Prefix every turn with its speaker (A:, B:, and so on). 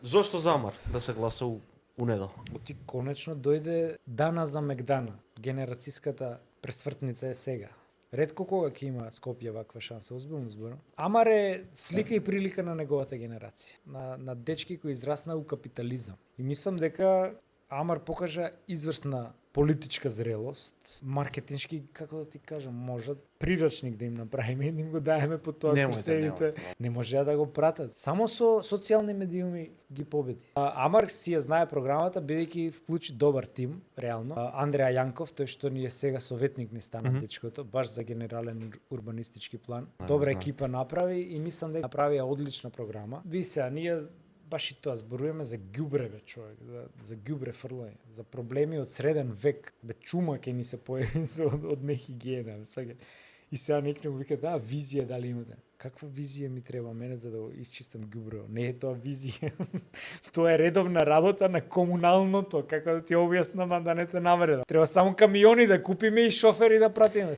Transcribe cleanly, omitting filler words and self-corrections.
A: Зошто замар да се гласа у недел?
B: Оти конечно дојде дана за Мегдана. Генерацијската пресвртница е сега. Ретко кога ќе има Скопје ваква шанса, озбилно зборам. Амар е слика и прилика на неговата генерација, на дечки кои израснаа у капитализам. И мислам дека Амар покажа изврсна политичка зрелост, маркетиншки, како да ти кажам, може прирачник да им направиме и да им го даеме по тоа курсевите. Не можеа да го пратат. Само со социјални медиуми ги победи. Амар си ја знае програмата, бидејќи вклучи добар тим, реално. Андреа Јанков, тој што ни е сега советник ни стана дечкото, баш за генерален урбанистички план. Добра екипа направи и мислам дека направија одлична програма. Ви сега, ние баш и тоа зборуваме за ѓубре, бе, човек, за ѓубре фрлање, за проблеми од среден век, бе, чума ќе ни се појави од нехигиена, сега. И сега некој вика, да, визија дали имате. Каква визија ми треба мене за да го исчистам ѓубрево? Не е тоа визија. Тоа е редовна работа на комуналното, како да ти објаснам, да не те навредам. Треба само камиони да купиме и шофери да пратиме.